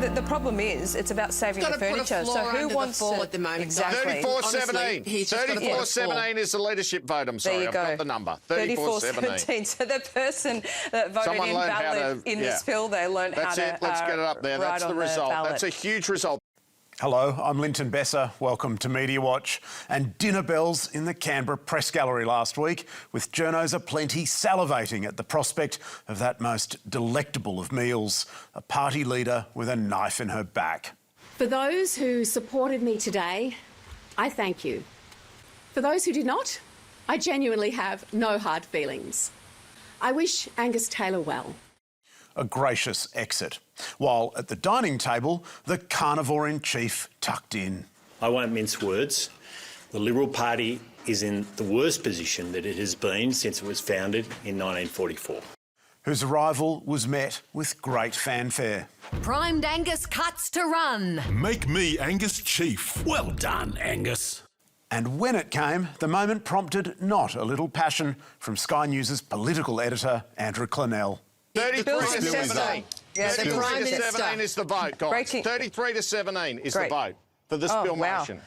the problem is, it's about saving the furniture. So who wants to... at the moment? Exactly. 34-17. 34-17 is the leadership vote. I'm sorry, I've got the number. 34-17. So the person that voted invalid in the spill, they learned how to... That's it. Let's get it up there. That's the result. That's a huge result. Hello, I'm Linton Besser. Welcome to Media Watch. And dinner bells in the Canberra Press Gallery last week, with journos aplenty salivating at the prospect of that most delectable of meals, a party leader with a knife in her back. For those who supported me today, I thank you. For those who did not, I genuinely have no hard feelings. I wish Angus Taylor well. A gracious exit. While at the dining table, the carnivore-in-chief tucked in. I won't mince words. The Liberal Party is in the worst position that it has been since it was founded in 1944. Whose arrival was met with great fanfare. Primed Angus cuts to run. Make me Angus Chief. Well done, Angus. And when it came, the moment prompted not a little passion from Sky News' political editor, Andrew Clennell. 33-17. Yeah, the Prime 33-17 is the vote, guys. 33-17 is the vote for the spill motion.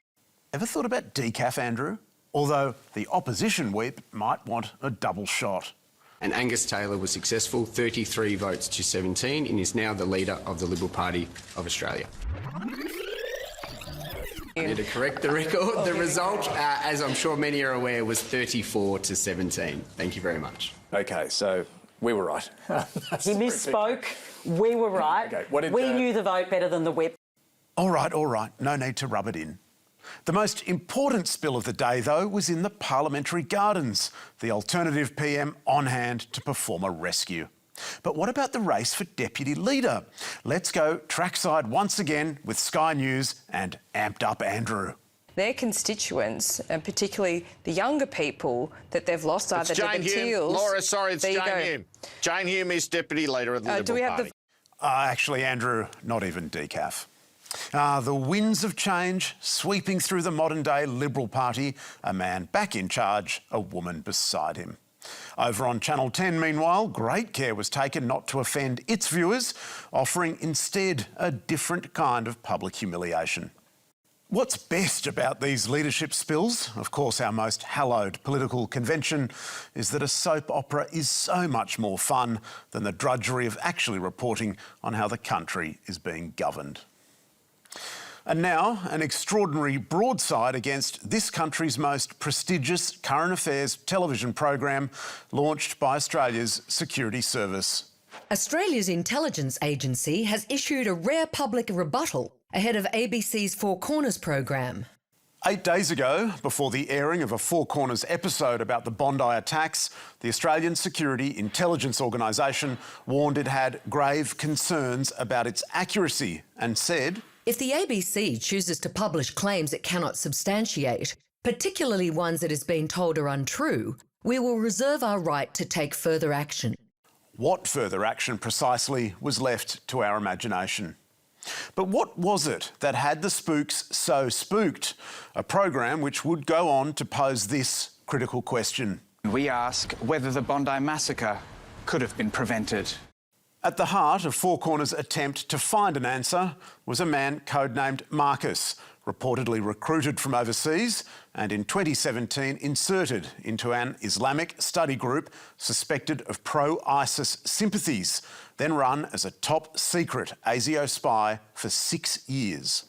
Ever thought about decaf, Andrew? Although the opposition whip might want a double shot. And Angus Taylor was successful, 33 votes to 17, and is now the leader of the Liberal Party of Australia. I need to correct the record. The result, as I'm sure many are aware, was 34-17. Thank you very much. OK, so we were right. He misspoke. We were right. Okay, we knew the vote better than the whip. All right. No need to rub it in. The most important spill of the day, though, was in the Parliamentary Gardens, the Alternative PM on hand to perform a rescue. But what about the race for Deputy Leader? Let's go trackside once again with Sky News and amped up Andrew. Their constituents, and particularly the younger people that they've lost, either to the Teals... Laura, sorry, it's Jane Hume. Jane Hume is Deputy Leader of the Liberal Party. Actually, Andrew, not even decaf. The winds of change sweeping through the modern-day Liberal Party, a man back in charge, a woman beside him. Over on Channel 10, meanwhile, great care was taken not to offend its viewers, offering instead a different kind of public humiliation. What's best about these leadership spills, of course our most hallowed political convention, is that a soap opera is so much more fun than the drudgery of actually reporting on how the country is being governed. And now, an extraordinary broadside against this country's most prestigious current affairs television program launched by Australia's security service. Australia's intelligence agency has issued a rare public rebuttal ahead of ABC's Four Corners program. 8 days ago, before the airing of a Four Corners episode about the Bondi attacks, the Australian Security Intelligence Organisation warned it had grave concerns about its accuracy and said, if the ABC chooses to publish claims it cannot substantiate, particularly ones that has been told are untrue, we will reserve our right to take further action. What further action precisely was left to our imagination. But what was it that had the spooks so spooked? A program which would go on to pose this critical question. We ask whether the Bondi massacre could have been prevented. At the heart of Four Corners' attempt to find an answer was a man codenamed Marcus, reportedly recruited from overseas and in 2017 inserted into an Islamic study group suspected of pro-ISIS sympathies, then run as a top-secret ASIO spy for 6 years.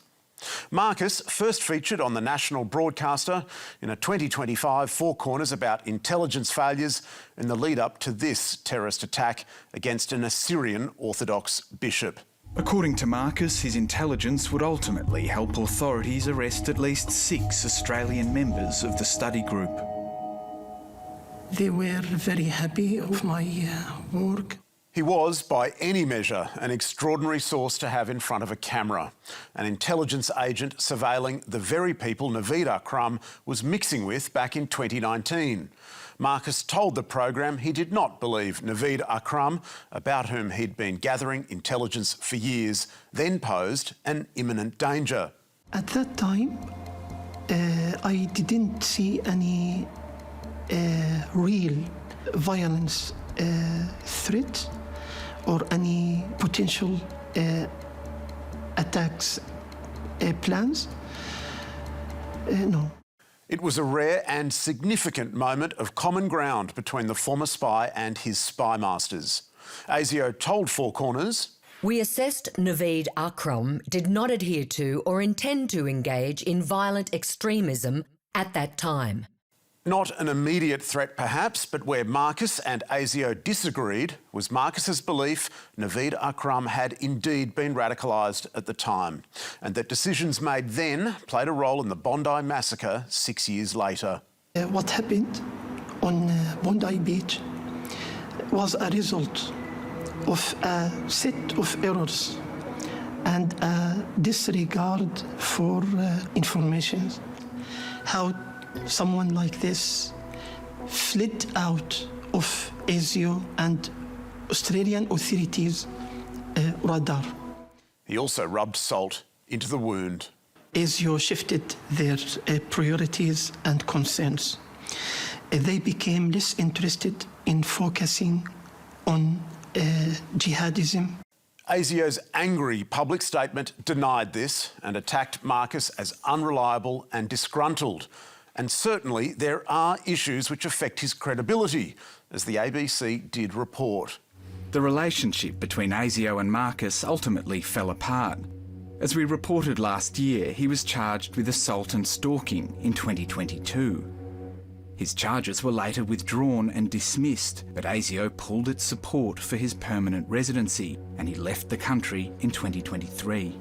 Marcus first featured on the national broadcaster in a 2025 Four Corners about intelligence failures in the lead-up to this terrorist attack against an Assyrian Orthodox bishop. According to Marcus, his intelligence would ultimately help authorities arrest at least 6 Australian members of the study group. They were very happy of my work. He was, by any measure, an extraordinary source to have in front of a camera. An intelligence agent surveilling the very people Naveed Akram was mixing with back in 2019. Marcus told the program he did not believe Naveed Akram, about whom he'd been gathering intelligence for years, then posed an imminent danger. At that time, I didn't see any real violence threat or any potential attacks plans? No. It was a rare and significant moment of common ground between the former spy and his spy masters. ASIO told Four Corners, "We assessed Naveed Akram did not adhere to or intend to engage in violent extremism at that time." Not an immediate threat perhaps, but where Marcus and ASIO disagreed was Marcus's belief Naveed Akram had indeed been radicalised at the time, and that decisions made then played a role in the Bondi massacre 6 years later. What happened on Bondi Beach was a result of a set of errors and a disregard for information. How someone like this fled out of ASIO and Australian authorities' radar. He also rubbed salt into the wound. ASIO shifted their priorities and concerns. They became less interested in focusing on jihadism. ASIO's angry public statement denied this and attacked Marcus as unreliable and disgruntled. And certainly there are issues which affect his credibility, as the ABC did report. The relationship between ASIO and Marcus ultimately fell apart. As we reported last year, he was charged with assault and stalking in 2022. His charges were later withdrawn and dismissed, but ASIO pulled its support for his permanent residency and he left the country in 2023.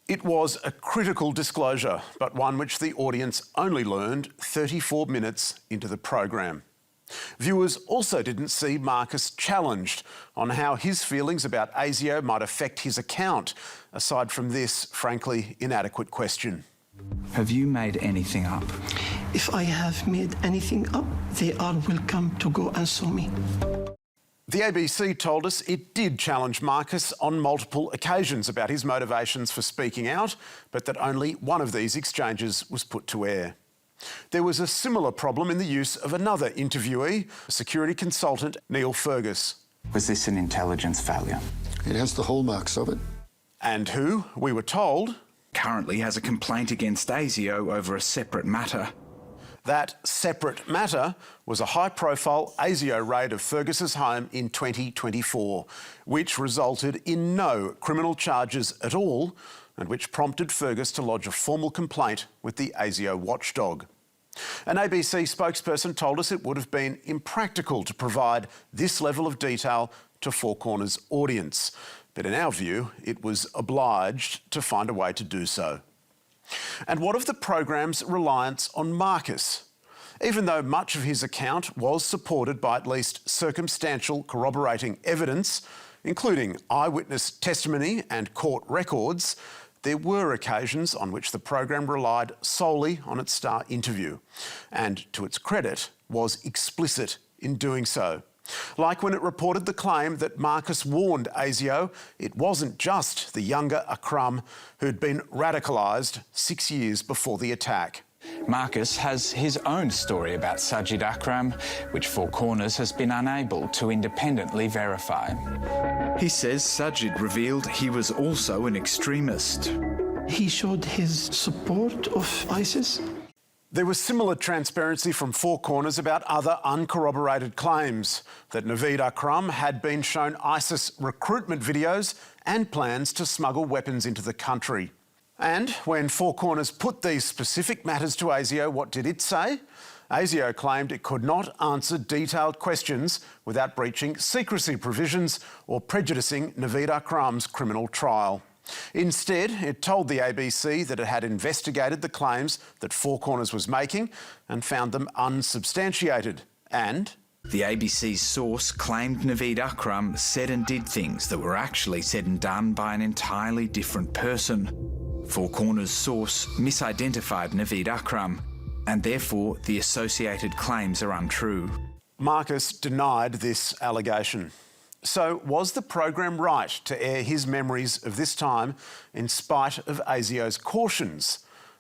It was a critical disclosure, but one which the audience only learned 34 minutes into the program. Viewers also didn't see Marcus challenged on how his feelings about ASIO might affect his account, aside from this, frankly, inadequate question. Have you made anything up? If I have made anything up, they are welcome to go and sue me. The ABC told us it did challenge Marcus on multiple occasions about his motivations for speaking out, but that only one of these exchanges was put to air. There was a similar problem in the use of another interviewee, security consultant Neil Fergus. Was this an intelligence failure? It has the hallmarks of it. And who, we were told, currently has a complaint against ASIO over a separate matter. That separate matter was a high-profile ASIO raid of Fergus's home in 2024, which resulted in no criminal charges at all and which prompted Fergus to lodge a formal complaint with the ASIO watchdog. An ABC spokesperson told us it would have been impractical to provide this level of detail to Four Corners' audience, but in our view, it was obliged to find a way to do so. And what of the program's reliance on Marcus? Even though much of his account was supported by at least circumstantial corroborating evidence, including eyewitness testimony and court records, there were occasions on which the program relied solely on its star interview, and to its credit, was explicit in doing so. Like when it reported the claim that Marcus warned ASIO it wasn't just the younger Akram who'd been radicalised 6 years before the attack. Marcus has his own story about Sajid Akram, which Four Corners has been unable to independently verify. He says Sajid revealed he was also an extremist. He showed his support of ISIS. There was similar transparency from Four Corners about other uncorroborated claims that Naveed Akram had been shown ISIS recruitment videos and plans to smuggle weapons into the country. And when Four Corners put these specific matters to ASIO, what did it say? ASIO claimed it could not answer detailed questions without breaching secrecy provisions or prejudicing Naveed Akram's criminal trial. Instead, it told the ABC that it had investigated the claims that Four Corners was making and found them unsubstantiated. And the ABC's source claimed Naveed Akram said and did things that were actually said and done by an entirely different person. Four Corners' source misidentified Naveed Akram, and therefore the associated claims are untrue. Marcus denied this allegation. So was the program right to air his memories of this time in spite of ASIO's cautions?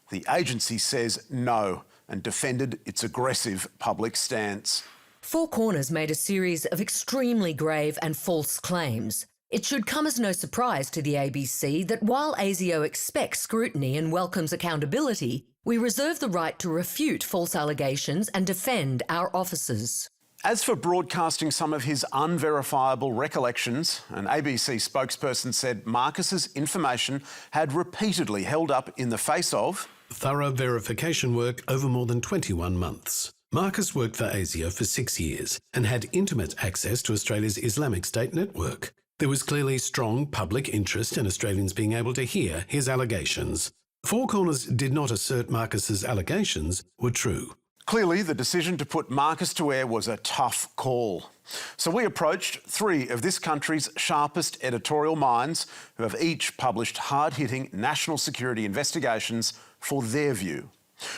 The agency says no and defended its aggressive public stance. Four Corners made a series of extremely grave and false claims. It should come as no surprise to the ABC that while ASIO expects scrutiny and welcomes accountability, we reserve the right to refute false allegations and defend our officers. As for broadcasting some of his unverifiable recollections, an ABC spokesperson said Marcus's information had repeatedly held up in the face of thorough verification work over more than 21 months. Marcus worked for ASIO for 6 years and had intimate access to Australia's Islamic State network. There was clearly strong public interest in Australians being able to hear his allegations. Four Corners did not assert Marcus's allegations were true. Clearly, the decision to put Marcus to air was a tough call. So we approached three of this country's sharpest editorial minds who have each published hard-hitting national security investigations for their view.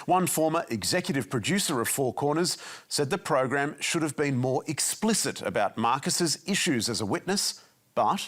One former executive producer of Four Corners said the program should have been more explicit about Marcus's issues as a witness, but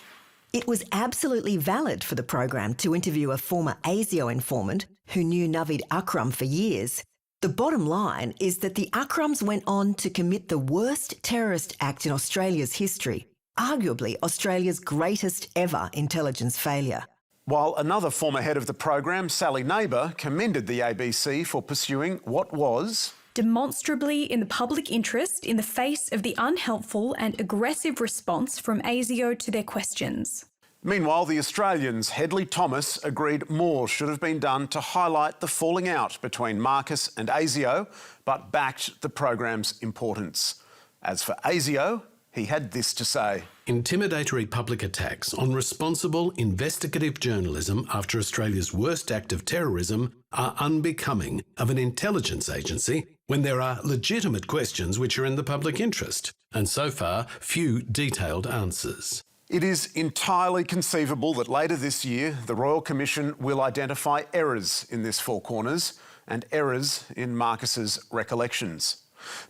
it was absolutely valid for the program to interview a former ASIO informant who knew Naveed Akram for years. The bottom line is that the Akrams went on to commit the worst terrorist act in Australia's history, arguably Australia's greatest ever intelligence failure. While another former head of the program, Sally Neighbour, commended the ABC for pursuing what was demonstrably in the public interest in the face of the unhelpful and aggressive response from ASIO to their questions. Meanwhile, the Australians, Hedley Thomas, agreed more should have been done to highlight the falling out between Marcus and ASIO, but backed the program's importance. As for ASIO, he had this to say. Intimidatory public attacks on responsible investigative journalism after Australia's worst act of terrorism are unbecoming of an intelligence agency when there are legitimate questions which are in the public interest, and so far, few detailed answers. It is entirely conceivable that later this year, the Royal Commission will identify errors in this Four Corners and errors in Marcus's recollections.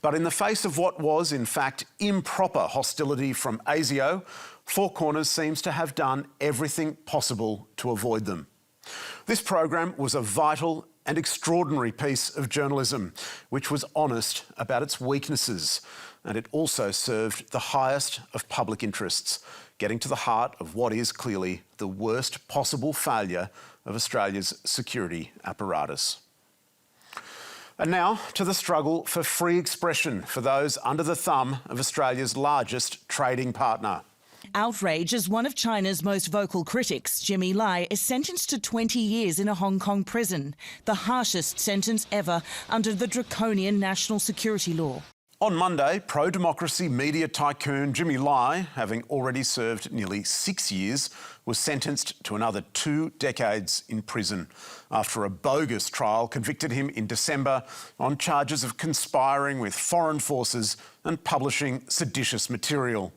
But in the face of what was, in fact, improper hostility from ASIO, Four Corners seems to have done everything possible to avoid them. This program was a vital and extraordinary piece of journalism, which was honest about its weaknesses, and it also served the highest of public interests, getting to the heart of what is clearly the worst possible failure of Australia's security apparatus. And now to the struggle for free expression for those under the thumb of Australia's largest trading partner. Outrage as one of China's most vocal critics, Jimmy Lai, is sentenced to 20 years in a Hong Kong prison, the harshest sentence ever under the draconian national security law. On Monday, pro-democracy media tycoon Jimmy Lai, having already served nearly 6 years, was sentenced to another 2 decades in prison after a bogus trial convicted him in December on charges of conspiring with foreign forces and publishing seditious material.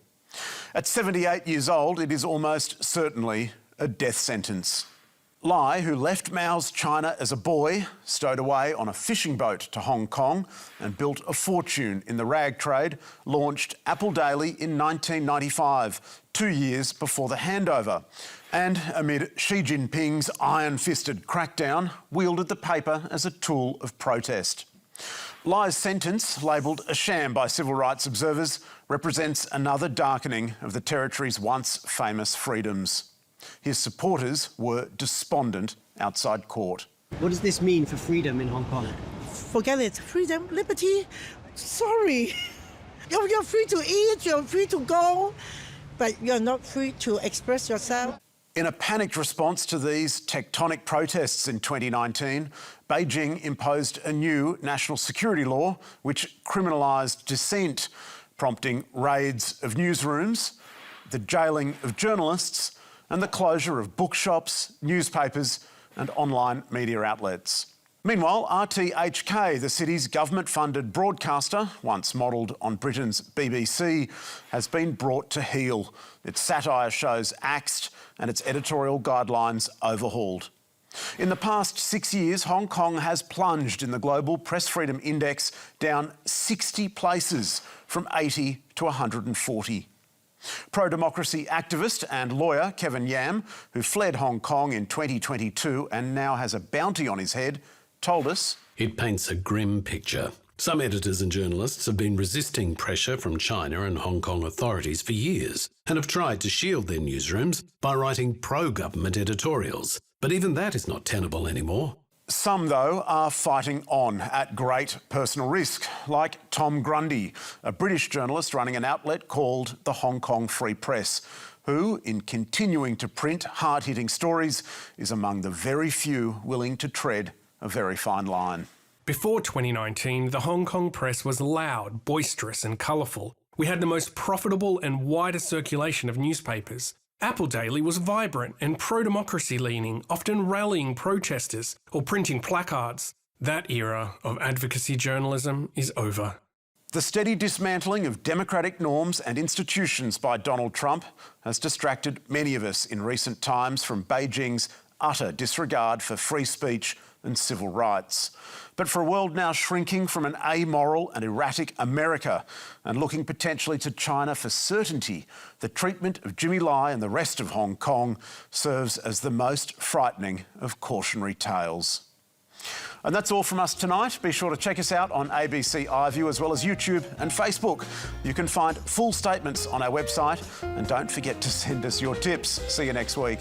At 78 years old, it is almost certainly a death sentence. Lai, who left Mao's China as a boy, stowed away on a fishing boat to Hong Kong and built a fortune in the rag trade, launched Apple Daily in 1995, 2 years before the handover, and amid Xi Jinping's iron-fisted crackdown, wielded the paper as a tool of protest. Lai's sentence, labelled a sham by civil rights observers, represents another darkening of the territory's once famous freedoms. His supporters were despondent outside court. What does this mean for freedom in Hong Kong? Forget it. Freedom, liberty, sorry. You're free to eat, you're free to go, but you're not free to express yourself. In a panicked response to these tectonic protests in 2019, Beijing imposed a new national security law which criminalised dissent, prompting raids of newsrooms, the jailing of journalists, and the closure of bookshops, newspapers and online media outlets. Meanwhile, RTHK, the city's government-funded broadcaster, once modelled on Britain's BBC, has been brought to heel, its satire shows axed and its editorial guidelines overhauled. In the past 6 years, Hong Kong has plunged in the Global Press Freedom Index down 60 places, from 80 to 140. Pro-democracy activist and lawyer Kevin Yam, who fled Hong Kong in 2022 and now has a bounty on his head, told us, "It paints a grim picture. Some editors and journalists have been resisting pressure from China and Hong Kong authorities for years and have tried to shield their newsrooms by writing pro-government editorials. But even that is not tenable anymore. Some, though, are fighting on at great personal risk, like Tom Grundy, a British journalist running an outlet called the Hong Kong Free Press, who, in continuing to print hard-hitting stories, is among the very few willing to tread a very fine line. Before 2019, the Hong Kong press was loud, boisterous and colourful. We had the most profitable and widest circulation of newspapers. Apple Daily was vibrant and pro-democracy leaning, often rallying protesters or printing placards. That era of advocacy journalism is over. The steady dismantling of democratic norms and institutions by Donald Trump has distracted many of us in recent times from Beijing's utter disregard for free speech and civil rights. But for a world now shrinking from an amoral and erratic America and looking potentially to China for certainty, the treatment of Jimmy Lai and the rest of Hong Kong serves as the most frightening of cautionary tales. And that's all from us tonight. Be sure to check us out on ABC iView as well as YouTube and Facebook. You can find full statements on our website, and don't forget to send us your tips. See you next week.